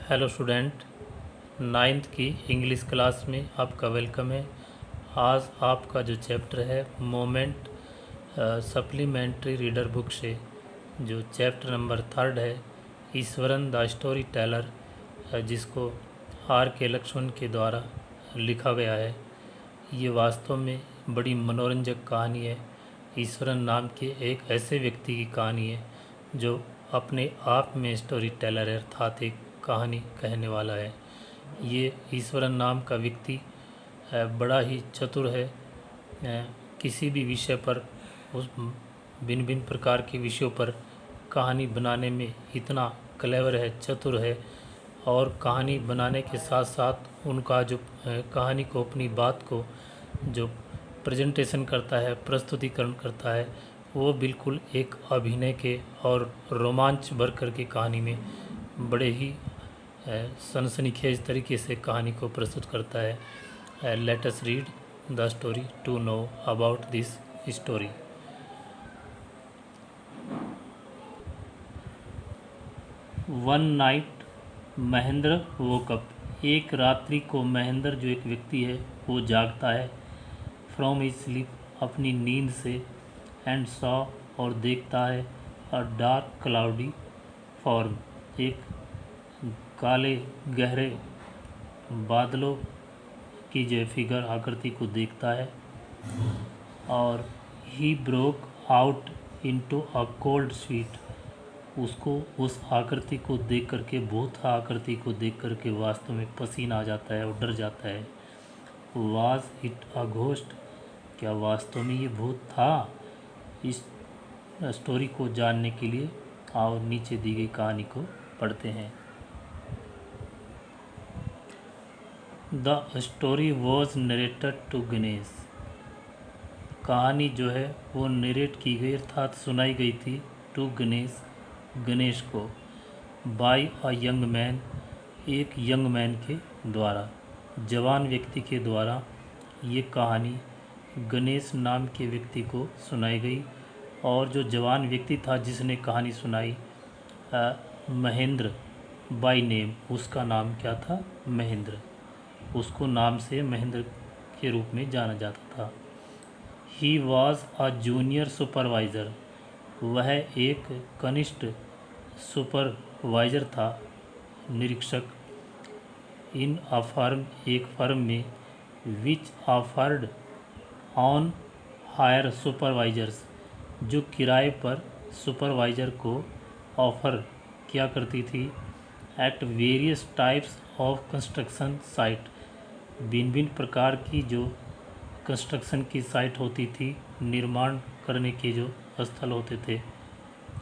Hello student, ninth की English class में आपका वेलकम है। आज आपका जो चैप्टर है मोमेंट सप्लीमेंट्री रीडर बुक से जो चैप्टर नंबर 3 है ईश्वरन द स्टोरी टेलर, जिसको आर के लक्ष्मण के द्वारा लिखा गया है। ये वास्तव में बड़ी मनोरंजक कहानी है। ईश्वरन नाम के एक ऐसे व्यक्ति की कहानी है जो अपने आप में स्टोरी टेलर है, अर्थात एक कहानी कहने वाला है। ये ईश्वरन नाम का व्यक्ति बड़ा ही चतुर है। किसी भी विषय पर, उस भिन्न भिन्न प्रकार के विषयों पर कहानी बनाने में इतना क्लेवर है, चतुर है। और कहानी बनाने के साथ साथ उनका जो कहानी को, अपनी बात को जो प्रेजेंटेशन करता है, प्रस्तुतिकरण करता है, वो बिल्कुल एक अभिनय के और रोमांच भर कर के कहानी में बड़े ही सनसनीखेज तरीके से कहानी को प्रस्तुत करता है। Let us read the story to know about this story. One night Mahendra woke up. एक रात्रि को महेंद्र जो एक व्यक्ति है वो जागता है फ्रॉम हिज स्लीप, अपनी नींद से, एंड सॉ और देखता है अ डार्क क्लाउडी फॉर्म, एक काले गहरे बादलों की जो फिगर आकृति को देखता है। और he broke out into a cold sweet. उसको उस आकृति को देख करके, भूत आकृति को देख करके वास्तव में पसीना आ जाता है और डर जाता है। Was it a ghost? क्या वास्तव में ये भूत था? इस स्टोरी को जानने के लिए आओ नीचे दी गई कहानी को पढ़ते हैं। The story was narrated to Ganesh. कहानी जो है वो नरेट की गई, अर्थात सुनाई गई थी, टू गणेश, गणेश को, बाय अ यंग मैन, एक यंग मैन के द्वारा, जवान व्यक्ति के द्वारा ये कहानी गणेश नाम के व्यक्ति को सुनाई गई। और जो जवान व्यक्ति था जिसने कहानी सुनाई, महेंद्र बाय नेम, उसका नाम क्या था? महेंद्र। उसको नाम से महेंद्र के रूप में जाना जाता था। He was a junior supervisor. वह एक कनिष्ठ सुपरवाइज़र था, निरीक्षक, इन अ फर्म, एक फर्म में, विच ऑफर्ड ऑन हायर सुपरवाइजर्स, जो किराए पर सुपरवाइज़र को ऑफ़र किया करती थी, at various types of construction site, भिन्न भिन्न प्रकार की जो कंस्ट्रक्शन की साइट होती थी, निर्माण करने के जो स्थल होते थे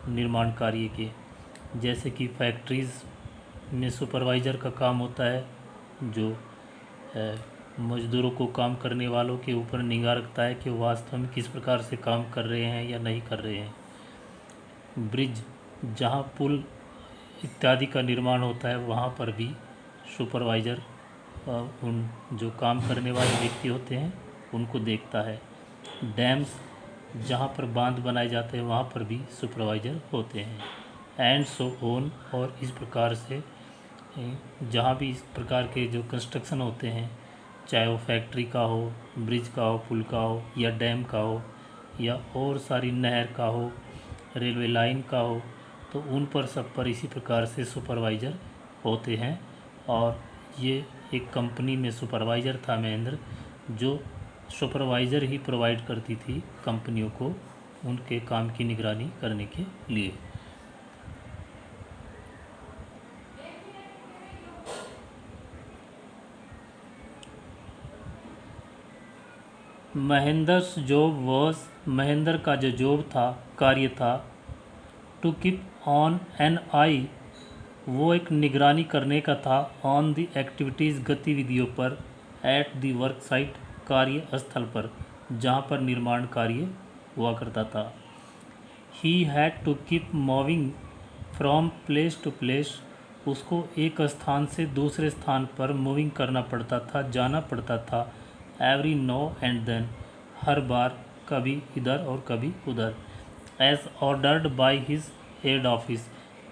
निर्माण कार्य के, जैसे कि फैक्ट्रीज़ में सुपरवाइज़र का काम होता है, जो मजदूरों को, काम करने वालों के ऊपर निगाह रखता है कि वास्तव में किस प्रकार से काम कर रहे हैं या नहीं कर रहे हैं। ब्रिज, जहाँ पुल इत्यादि का निर्माण होता है, वहाँ पर भी सुपरवाइज़र उन जो काम करने वाले व्यक्ति होते हैं उनको देखता है। डैम्स, जहाँ पर बांध बनाए जाते हैं, वहाँ पर भी सुपरवाइज़र होते हैं। एंड सो ऑन, और इस प्रकार से जहाँ भी इस प्रकार के जो कंस्ट्रक्शन होते हैं, चाहे वो फैक्ट्री का हो, ब्रिज का हो, पुल का हो, या डैम का हो, या और सारी नहर का हो, रेलवे लाइन का हो, तो उन पर सब पर इसी प्रकार से सुपरवाइज़र होते हैं। और ये एक कंपनी में सुपरवाइज़र था महेंद्र, जो सुपरवाइज़र ही प्रोवाइड करती थी कंपनियों को उनके काम की निगरानी करने के लिए। महेंद्रस जॉब वॉज, महेंद्र का जो जॉब था, कार्य था, टू कीप ऑन एन आई, वो एक निगरानी करने का था, ऑन द एक्टिविटीज़, गतिविधियों पर, एट द वर्क साइट, कार्य स्थल पर, जहाँ पर निर्माण कार्य हुआ करता था। He had to keep moving from place to place, उसको एक स्थान से दूसरे स्थान पर मूविंग करना पड़ता था, जाना पड़ता था। एवरी नो एंड देन, हर बार, कभी इधर और कभी उधर। As ordered by his head office,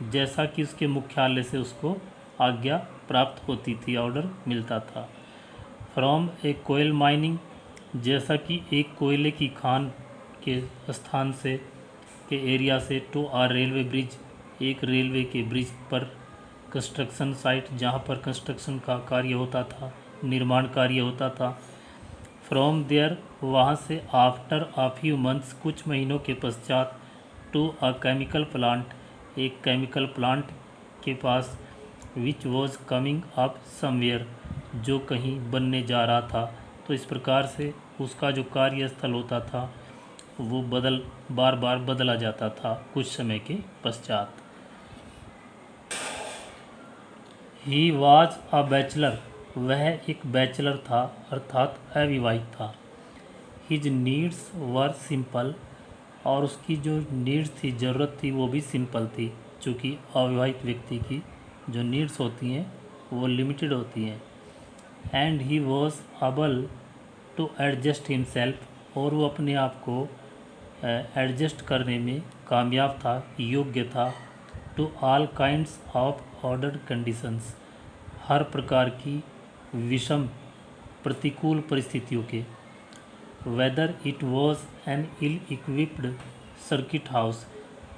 जैसा कि उसके मुख्यालय से उसको आज्ञा प्राप्त होती थी, ऑर्डर मिलता था। फ्रॉम ए कोयल माइनिंग, जैसा कि एक कोयले की खान के स्थान से के एरिया से, टू आ रेलवे ब्रिज, एक रेलवे के ब्रिज पर, कंस्ट्रक्शन साइट, जहाँ पर कंस्ट्रक्शन का कार्य होता था, निर्माण कार्य होता था। फ्रॉम देयर, वहाँ से, आफ्टर आ फ्यू मंथ्स, कुछ महीनों के पश्चात, टू अ केमिकल प्लांट, एक केमिकल प्लांट के पास, which was coming up somewhere, जो कहीं बनने जा रहा था। तो इस प्रकार से उसका जो कार्यस्थल होता था वो बार बार बदला जाता था कुछ समय के पश्चात। ही वॉज अ बैचलर, वह एक बैचलर था अर्थात अविवाहित था। हिज नीड्स वर सिंपल, और उसकी जो नीड्स थी, ज़रूरत थी, वो भी सिंपल थी, चूँकि अविवाहित व्यक्ति की जो नीड्स होती हैं वो लिमिटेड होती हैं। And he was able to adjust himself, और वो अपने आप को एडजस्ट करने में कामयाब था, योग्य था, to all kinds of ordered conditions, हर प्रकार की विषम प्रतिकूल परिस्थितियों के। Whether it was an ill equipped circuit house,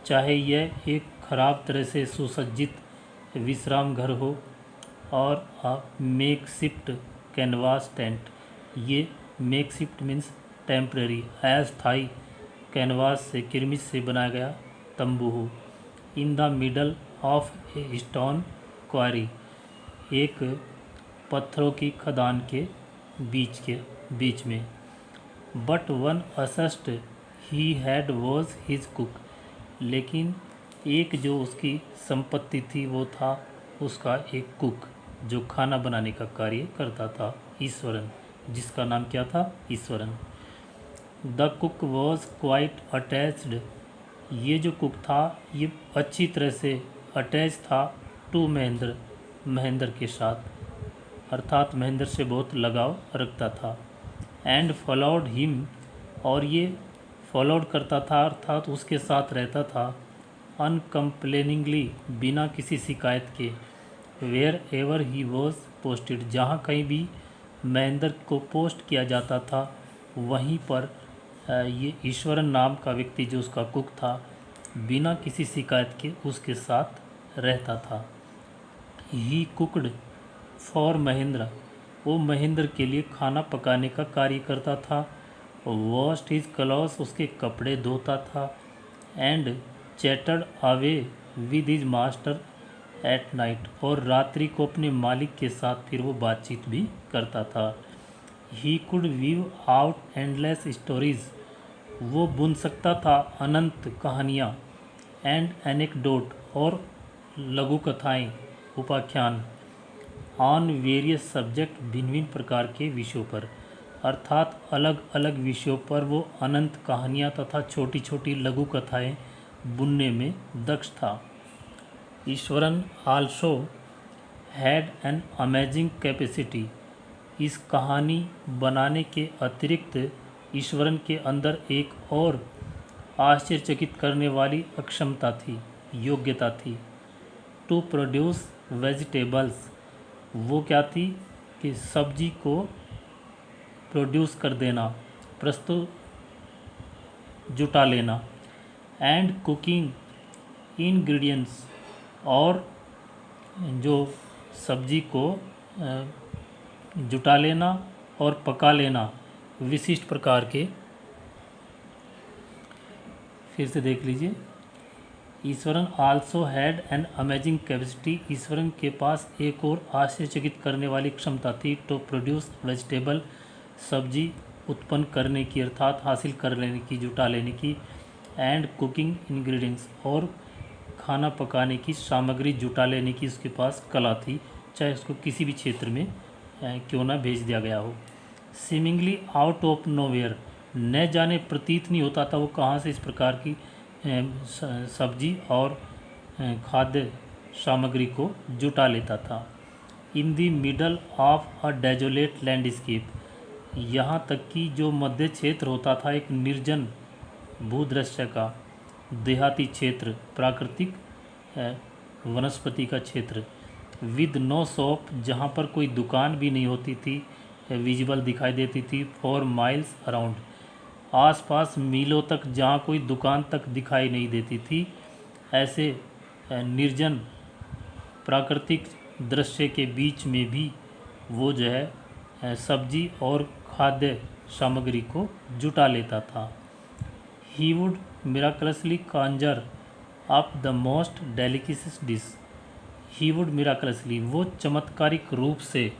चाहे यह एक खराब तरह से सुसज्जित विश्राम घर हो, और a make shift canvas tent, ये मेक शिफ्ट मीन्स टेम्प्रेरी, अस्थायी कैनवास से, किरमिच से बनाया गया तंबू हो। In the middle of a stone quarry, एक पत्थरों की खदान के बीच में। But one asset he had was his cook, लेकिन एक जो उसकी संपत्ति थी वो था उसका एक कुक, जो खाना बनाने का कार्य करता था, ईश्वरन, जिसका नाम क्या था, Eswaran. The cook was quite attached, ये जो कुक था ये अच्छी तरह से अटैच था टू महेंद्र के साथ, अर्थात महेंद्र से बहुत लगाव रखता था। एंड फॉलोड हिम, और ये फॉलोड करता था अर्थात उसके साथ रहता था, अनकम्प्लेनिंगली, बिना किसी शिकायत के, wherever he was posted, जहाँ कहीं भी महेंद्र को पोस्ट किया जाता था वहीं पर ये ईश्वरन नाम का व्यक्ति जो उसका कुक था बिना किसी शिकायत के उसके साथ रहता था। ही कुकड फॉर महेंद्र, वो महेंद्र के लिए खाना पकाने का कार्य करता था। वॉश्ड हिज क्लॉथ्स, उसके कपड़े धोता था। And chattered away with his master at night, और रात्रि को अपने मालिक के साथ फिर वो बातचीत भी करता था। He could weave out endless stories, वो बुन सकता था अनंत कहानियाँ। एंड एनेक्डोट, और लघु कथाएँ, उपाख्यान। ऑन वेरियस सब्जेक्ट, भिन्न भिन्न प्रकार के विषयों पर, अर्थात अलग अलग विषयों पर वो अनंत कहानियाँ तथा छोटी छोटी लघु कथाएँ बुनने में दक्ष था। Eswaran also had an amazing capacity, इस कहानी बनाने के अतिरिक्त ईश्वरन के अंदर एक और आश्चर्यचकित करने वाली अक्षमता थी, योग्यता थी। टू प्रोड्यूस वेजिटेबल्स, वो क्या थी कि सब्जी को प्रोड्यूस कर देना, प्रस्तुत जुटा लेना। एंड कुकिंग इंग्रेडिएंट्स, और जो सब्जी को जुटा लेना और पका लेना विशिष्ट प्रकार के। फिर से देख लीजिए, Eswaran also had an amazing capacity, Eswaran के पास एक और आश्चर्यचकित करने वाली क्षमता थी। टू प्रोड्यूस वेजिटेबल, सब्जी उत्पन्न करने की, अर्थात हासिल कर लेने की, जुटा लेने की। एंड कुकिंग इंग्रेडिएंट्स, और खाना पकाने की सामग्री जुटा लेने की उसके पास कला थी, चाहे उसको किसी भी क्षेत्र में क्यों ना भेज दिया गया हो। सीमिंगली आउट ऑफ नोवेयर, न जाने प्रतीत नहीं होता था वो कहाँ से इस प्रकार की सब्जी और खाद्य सामग्री को जुटा लेता था। इन the middle of a desolate landscape, यहाँ तक कि जो मध्य क्षेत्र होता था एक निर्जन भूदृश्य का, देहाती क्षेत्र, प्राकृतिक वनस्पति का क्षेत्र। विद नो शॉप, जहाँ पर कोई दुकान भी नहीं होती थी, विजिबल दिखाई देती थी, फॉर माइल्स अराउंड, आसपास मीलों तक जहाँ कोई दुकान तक दिखाई नहीं देती थी, ऐसे निर्जन प्राकृतिक दृश्य के बीच में भी वो जो है सब्जी और खाद्य सामग्री को जुटा लेता था। He would miraculously conjure up the most delicious dish. He would miraculously, वो चमत्कारिक रूप से,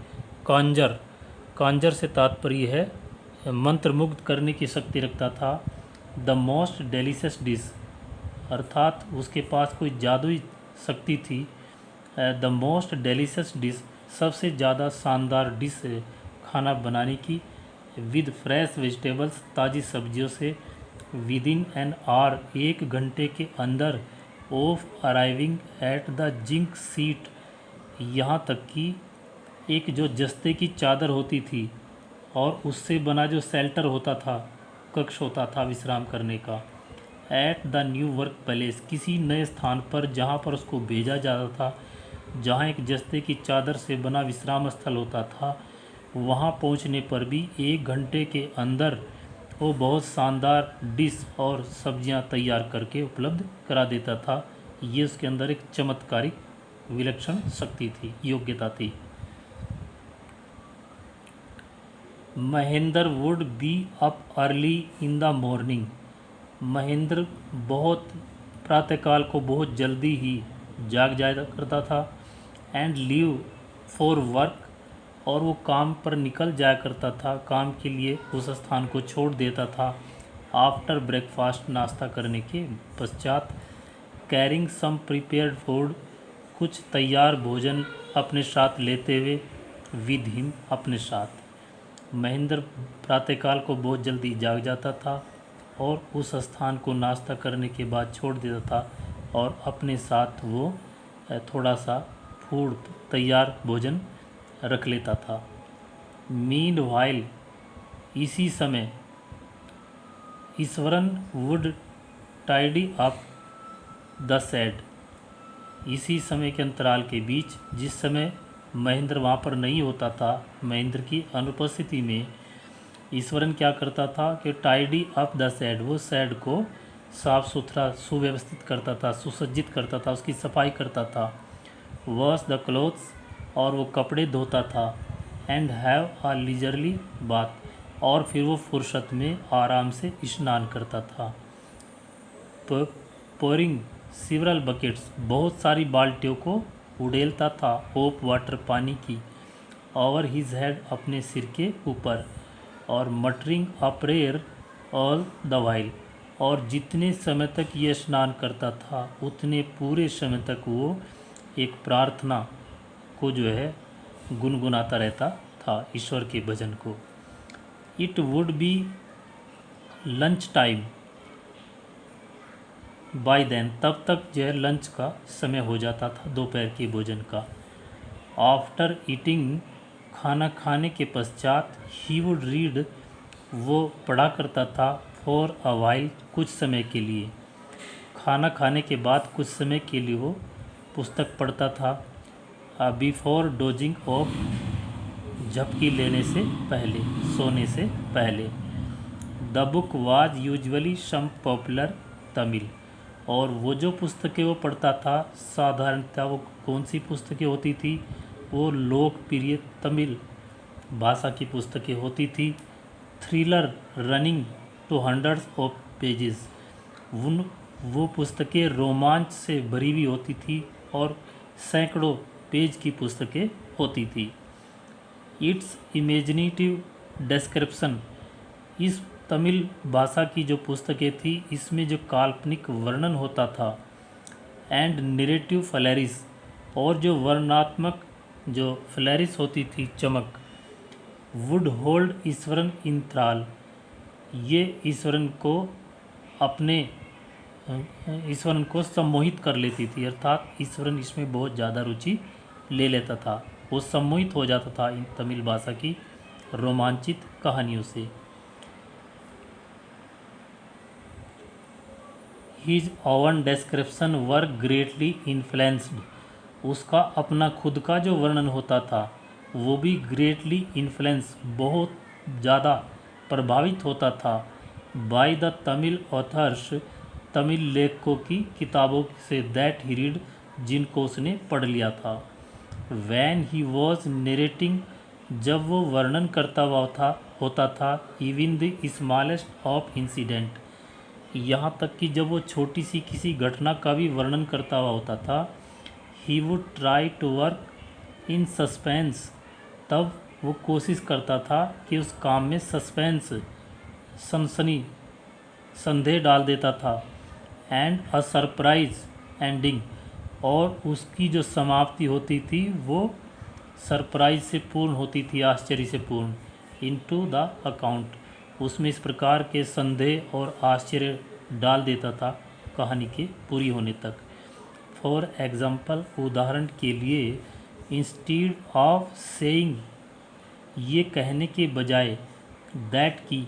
कॉन्जर से तात्पर्य है मंत्रमुग्ध करने की शक्ति रखता था। द मोस्ट डेलिशियस डिश, अर्थात उसके पास कोई जादुई शक्ति थी। द मोस्ट डेलिशियस डिश, सबसे ज़्यादा शानदार डिश खाना बनाने की, विद फ्रेश वेजिटेबल्स, ताज़ी सब्जियों से, विद इन एन आवर, 1 घंटे के अंदर, of arriving at the zinc seat, यहाँ तक कि एक जो जस्ते की चादर होती थी और उससे बना जो शेल्टर होता था, कक्ष होता था विश्राम करने का, at the new work palace, किसी नए स्थान पर जहाँ पर उसको भेजा जाता था, जहाँ एक जस्ते की चादर से बना विश्राम स्थल होता था, वहाँ पहुँचने पर भी 1 घंटे के अंदर वो बहुत शानदार डिश और सब्जियाँ तैयार करके उपलब्ध करा देता था। ये उसके अंदर एक चमत्कारिक विलक्षण शक्ति थी, योग्यता थी। Mahendra would be up early in the morning, Mahendra बहुत प्रातःकाल को बहुत जल्दी ही जाग जाया करता था। एंड लीव फॉर वर्क, और वो काम पर निकल जाया करता था, काम के लिए उस स्थान को छोड़ देता था। आफ्टर ब्रेकफास्ट, नाश्ता करने के पश्चात। कैरिंग सम प्रिपेयर्ड फूड, कुछ तैयार भोजन अपने साथ लेते हुए, विद हिम, अपने साथ। महेंद्र प्रातःकाल को बहुत जल्दी जाग जाता था और उस स्थान को नाश्ता करने के बाद छोड़ देता था और अपने साथ वो थोड़ा सा फूड, तैयार भोजन रख लेता था। मीन वाइल, इसी समय, Eswaran would tidy up the shed, इसी समय के अंतराल के बीच, जिस समय महेंद्र वहाँ पर नहीं होता था, महेंद्र की अनुपस्थिति में ईश्वरन क्या करता था कि टाइडी अप द शेड, वो शेड को साफ सुथरा सुव्यवस्थित करता था, सुसज्जित करता था, उसकी सफाई करता था। वॉश द क्लोथ्स, और वो कपड़े धोता था। And have a leisurely bath, और फिर वो फुर्सत में आराम से स्नान करता था। पोरिंग सिवरल बकेट्स, बहुत सारी बाल्टियों को उड़ेलता था, ऑफ वाटर, पानी की, ओवर हिज हेड, अपने सिर के ऊपर, और muttering a prayer all the while, और जितने समय तक ये स्नान करता था उतने पूरे समय तक वो एक प्रार्थना को जो है गुनगुनाता रहता था, ईश्वर के भजन को। It would be lunch time by then, तब तक जो है लंच का समय हो जाता था, दोपहर के भोजन का। आफ्टर ईटिंग, खाना खाने के पश्चात, ही वुड रीड, वो पढ़ा करता था, फॉर अ वाइल, कुछ समय के लिए। खाना खाने के बाद कुछ समय के लिए वो पुस्तक पढ़ता था। बिफोर डोजिंग ऑफ, झपकी लेने से पहले, सोने से पहले। The book was usually some popular Tamil, और वो जो पुस्तकें वो पढ़ता था साधारणतः वो कौन सी पुस्तकें होती थी, वो लोकप्रिय तमिल भाषा की पुस्तकें होती थी। Thriller running to hundreds of pages, वो पुस्तकें रोमांच से भरी हुई होती थी और सैकड़ों पेज की पुस्तकें होती थी। इट्स इमेजिनेटिव डिस्क्रिप्शन, इस तमिल भाषा की जो पुस्तकें थी इसमें जो काल्पनिक वर्णन होता था, एंड नरेटिव फ्लैरिस, और जो वर्णनात्मक जो फ्लैरिस होती थी, चमक, वुड होल्ड ईश्वरन इन त्राल, ये ईश्वरन को सम्मोहित कर लेती थी, अर्थात ईश्वरन इसमें बहुत ज़्यादा रुचि ले लेता था, वो सम्मोहित हो जाता था इन तमिल भाषा की रोमांचित कहानियों से। हिज ओवन डिस्क्रिप्शन वर ग्रेटली इन्फ्लुएंस्ड, उसका अपना खुद का जो वर्णन होता था वो भी ग्रेटली इन्फ्लुएंस, बहुत ज़्यादा प्रभावित होता था by the Tamil authors, Tamil लेखकों की किताबों से दैट ही रीड, जिनको उसने पढ़ लिया था। वैन ही वॉज नरेटिंग, जब वो वर्णन करता हुआ होता था even the smallest of incident, यहाँ तक कि जब वो छोटी सी किसी घटना का भी वर्णन करता हुआ होता था, he would try to work in suspense, तब वो कोशिश करता था कि उस काम में सस्पेंस, सनसनी, संदेह डाल देता था, एंड अ सरप्राइज एंडिंग, और उसकी जो समाप्ति होती थी वो सरप्राइज से पूर्ण होती थी, आश्चर्य से पूर्ण। इनटू द अकाउंट, उसमें इस प्रकार के संदेह और आश्चर्य डाल देता था कहानी के पूरी होने तक। फॉर एग्जाम्पल, उदाहरण के लिए, इंस्टीड ऑफ सेइंग, ये कहने के बजाय, दैट की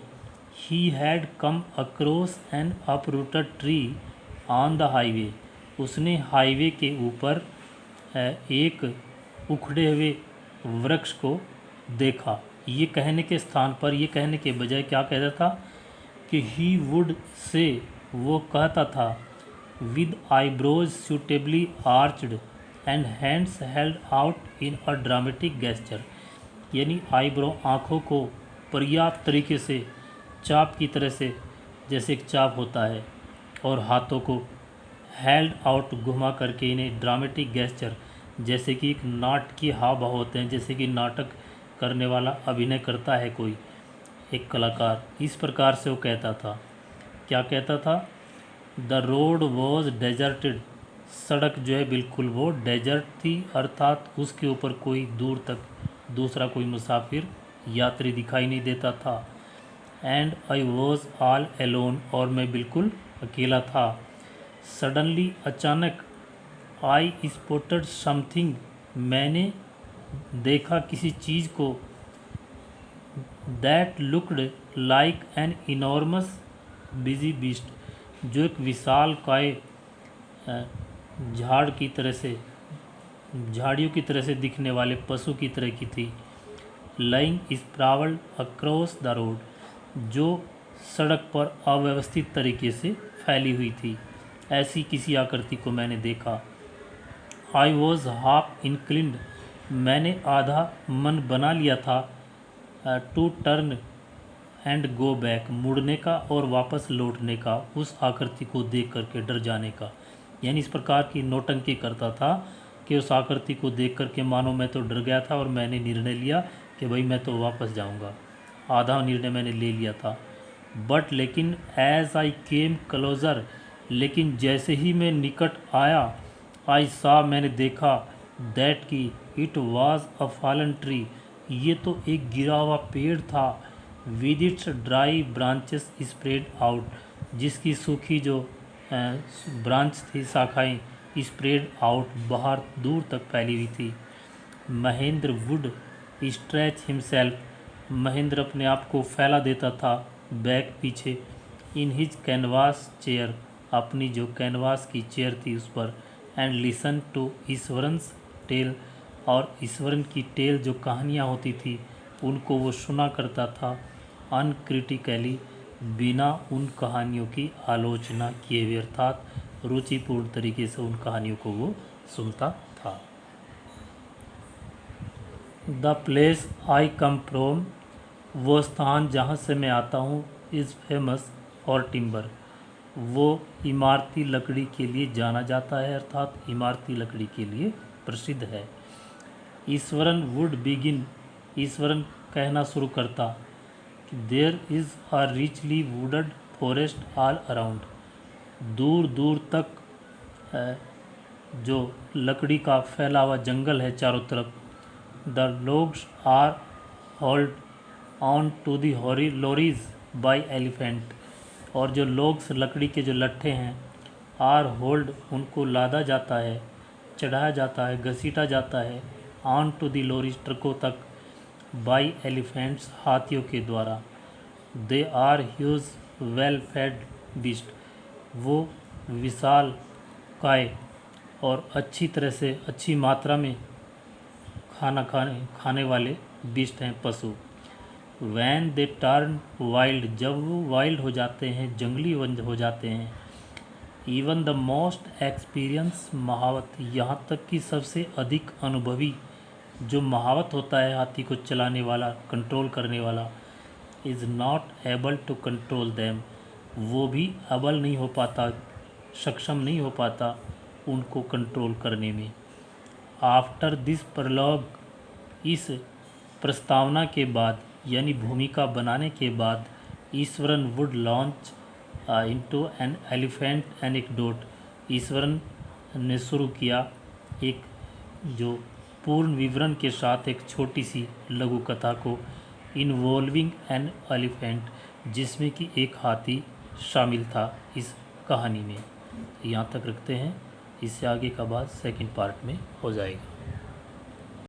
he had come across N uprooted tree on the highway, उसने हाईवे के ऊपर एक उखड़े हुए वृक्ष को देखा, ये कहने के स्थान पर ये कहने के बजाय क्या कहता था कि ही वुड से, वो कहता था, with eyebrows suitably arched and hands held out in a dramatic gesture, यानी आईब्रो, आँखों को पर्याप्त तरीके से चाप की तरह से, जैसे एक चाप होता है, और हाथों को हेल्ड आउट, घुमा करके, इन्हें ड्रामेटिक गेस्चर, जैसे कि एक नाटकीय हाव भाव होते हैं, जैसे कि नाटक करने वाला अभिनय करता है कोई एक कलाकार, इस प्रकार से वो कहता था। क्या कहता था? द रोड वॉज डेजर्टेड, सड़क जो है बिल्कुल वो डेजर्ट थी, अर्थात उसके ऊपर कोई दूर तक दूसरा कोई मुसाफिर यात्री दिखाई नहीं देता था। And I was all alone, और मैं बिल्कुल अकेला था। सडनली, अचानक, आई स्पॉटेड समथिंग, मैंने देखा किसी चीज़ को, that looked like an enormous busy beast, जो एक विशाल काय झाड़ की तरह से, झाड़ियों की तरह से दिखने वाले पशु की तरह की थी। लाइंग स्प्रावल्ड अक्रॉस द रोड, जो सड़क पर अव्यवस्थित तरीके से फैली हुई थी, ऐसी किसी आकृति को मैंने देखा। आई वॉज हाफ इनक्लिंड, मैंने आधा मन बना लिया था, to turn and go back, मुड़ने का और वापस लौटने का, उस आकृति को देख करके डर जाने का। यानी इस प्रकार की नौटंकी करता था कि उस आकृति को देख करके मानो मैं तो डर गया था और मैंने निर्णय लिया कि भाई मैं तो वापस जाऊंगा, आधा निर्णय मैंने ले लिया था। बट लेकिन एज आई केम क्लोजर, लेकिन जैसे ही मैं निकट आया, आई सा, मैंने देखा, दैट की it was a fallen tree, ये तो एक गिरा हुआ पेड़ था, with its dry branches spread out, जिसकी सूखी जो ब्रांच थी, शाखाएं, स्प्रेड आउट, बाहर दूर तक फैली हुई थी। Mahendra would stretch himself, Mahendra अपने आप को फैला देता था बैक, पीछे, इन हिज कैनवास चेयर, अपनी जो कैनवास की चेयर थी उस पर, and listen to Iswaran's tell, और ईश्वरन की टेल जो कहानियाँ होती थी उनको वो सुना करता था, अनक्रिटिकली, बिना उन कहानियों की आलोचना किए हुए, अर्थात रुचिपूर्ण तरीके से उन कहानियों को वो सुनता था। The place I come from, वो स्थान जहाँ से मैं आता हूँ, इज़ फेमस फॉर टिम्बर, वो इमारती लकड़ी के लिए जाना जाता है, अर्थात इमारती लकड़ी के लिए प्रसिद्ध है। ईश्वरन वुड बिगिन, ईश्वरन कहना शुरू करता, there is a richly wooded forest all around, दूर दूर तक जो लकड़ी का फैला हुआ जंगल है चारों तरफ। The logs are hold on to the lorries by elephant, और जो लोग्स, लकड़ी के जो लट्ठे हैं, आर होल्ड, उनको लादा जाता है, चढ़ाया जाता है, घसीटा जाता है, ऑन टू दी लोरीज, ट्रकों तक, बाय एलिफेंट्स, हाथियों के द्वारा। They are huge well fed beast, वो विशाल काय और अच्छी तरह से अच्छी मात्रा में खाना खाने वाले बीस्ट हैं पशु। वैन दे टर्न वाइल्ड, जब वो वाइल्ड हो जाते हैं, जंगली हो जाते हैं। इवन द मोस्ट एक्सपीरियंस महावत, यहाँ तक कि सबसे अधिक अनुभवी जो महावत होता है हाथी को चलाने वाला, कंट्रोल करने वाला, is not able to control them, वो भी अबल नहीं हो पाता, सक्षम नहीं हो पाता उनको कंट्रोल करने में। आफ्टर दिस प्रलॉग, इस प्रस्तावना के बाद यानी भूमिका बनाने के बाद, Eswaran would launch into an elephant anecdote, Eswaran ने शुरू किया एक जो पूर्ण विवरण के साथ एक छोटी सी लघु कथा को, इन्वॉल्विंग एन एलिफेंट, जिसमें कि एक हाथी शामिल था इस कहानी में। यहाँ तक रखते हैं, इससे आगे का बात सेकंड पार्ट में हो जाएगा।